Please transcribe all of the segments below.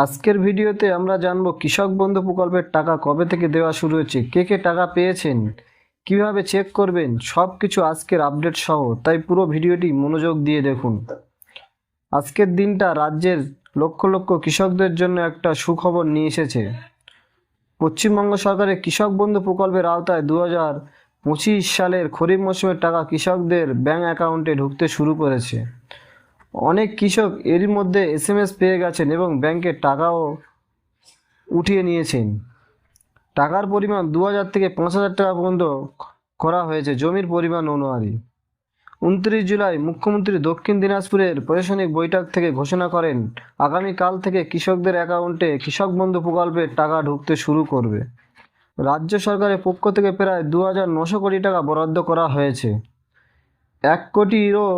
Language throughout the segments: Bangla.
আজকের ভিডিওতে আমরা জানব কৃষক বন্ধু প্রকল্পের টাকা কবে থেকে দেওয়া শুরু হয়েছে, কে কে টাকা পেয়েছেন, কিভাবে চেক করবেন, সব কিছু আজকের আপডেট সহ। তাই পুরো ভিডিওটি মনোযোগ দিয়ে দেখুন। আজকের দিনটা রাজ্যের লক্ষ লক্ষ কৃষকদের জন্য একটা সুখবর নিয়ে এসেছে। পশ্চিমবঙ্গ সরকারের কৃষক বন্ধু প্রকল্পের আওতায় 2025 সালের খরিফ মৌসুমের টাকা কৃষকদের ব্যাংক অ্যাকাউন্টে ঢুকতে শুরু করেছে। অনেক কৃষক এরই মধ্যে SMS পেয়ে গেছেন এবং ব্যাংকের টাকাও উঠিয়ে নিয়েছেন। টাকার পরিমাণ 2000 থেকে 5000 টাকা পর্যন্ত করা হয়েছে জমির পরিমাণ অনুযায়ী। 29 জুলাই মুখ্যমন্ত্রী দক্ষিণ দিনাজপুরের প্রশাসনিক বৈঠক থেকে ঘোষণা করেন আগামীকাল থেকে কৃষকদের অ্যাকাউন্টে কৃষক বন্ধু প্রকল্পের টাকা ঢুকতে শুরু করবে। রাজ্য সরকারের পক্ষ থেকে প্রায় 2900 কোটি টাকা বরাদ্দ করা হয়েছে। 1 কোটিরও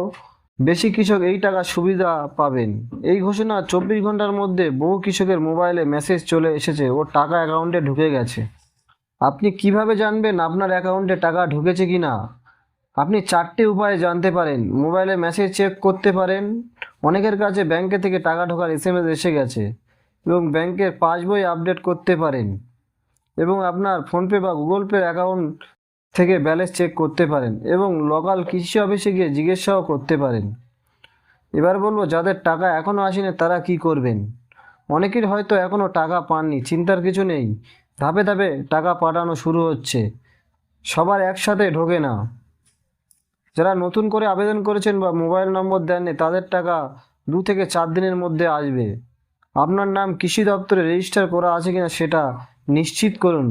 বেশি কৃষক এই টাকা সুবিধা পাবেন। এই ঘোষণা 24 ঘন্টার মধ্যে বহু কৃষকের মোবাইলে মেসেজ চলে এসেছে ও টাকা অ্যাকাউন্টে ঢুকে গেছে। আপনি কিভাবে জানবেন আপনার অ্যাকাউন্টে টাকা ঢুকেছে কি না? আপনি 4টে উপায়ে জানতে পারেন। মোবাইলে মেসেজ চেক করতে পারেন, অনেকের কাছে ব্যাংকে থেকে টাকা ঢোকার SMS এসে গেছে, এবং ব্যাংকের পাসবই আপডেট করতে পারেন, এবং আপনার ফোনপে বা গুগল পে অ্যাকাউন্ট থেকে ব্যালেন্স চেক করতে পারেন, এবং লোকাল কৃষি অফিসে গিয়ে জিজ্ঞাসাও করতে পারেন। এবার বলবো যাদের টাকা এখনও আসেনি তারা কি করবেন। অনেকের হয়তো এখনও টাকা পাননি, চিন্তার কিছু নেই। ধাপে ধাপে টাকা পাঠানো শুরু হচ্ছে, সবার একসাথে ঢোকে না। যারা নতুন করে আবেদন করেছেন বা মোবাইল নম্বর দেননি তাদের টাকা 2 থেকে 4 দিনের মধ্যে আসবে। আপনার নাম কৃষি দপ্তরে রেজিস্টার করা আছে কিনা সেটা নিশ্চিত করুন,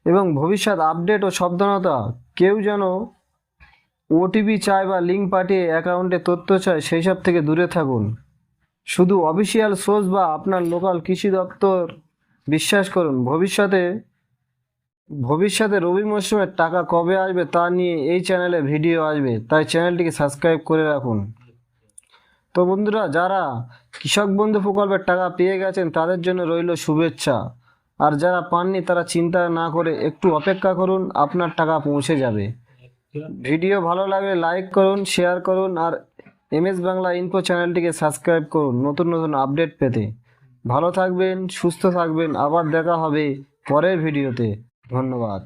এবং ভবিষ্যৎ আপডেট ও সাবধানতা, কেউ যেন OTP চায় বা লিঙ্ক পাঠিয়ে অ্যাকাউন্টে তথ্য চায় সেই সব থেকে দূরে থাকুন। শুধু অফিসিয়াল সোর্স বা আপনার লোকাল কৃষি দপ্তর বিশ্বাস করুন। ভবিষ্যতে রবি মরশুমের টাকা কবে আসবে তা নিয়ে এই চ্যানেলে ভিডিও আসবে, তাই চ্যানেলটিকে সাবস্ক্রাইব করে রাখুন। তো বন্ধুরা, যারা কৃষক বন্ধু প্রকল্পের টাকা পেয়ে গেছেন তাদের জন্য রইল শুভেচ্ছা, আর যারা পাননি তারা চিন্তা না করে একটু অপেক্ষা করুন, আপনার টাকা পৌঁছে যাবে। ভিডিও ভালো লাগলে লাইক করুন, শেয়ার করুন, আর MS বাংলা ইনফো চ্যানেলটিকে সাবস্ক্রাইব করুন নতুন নতুন আপডেট পেতে। ভালো থাকবেন, সুস্থ থাকবেন, আবার দেখা হবে পরের ভিডিওতে। ধন্যবাদ।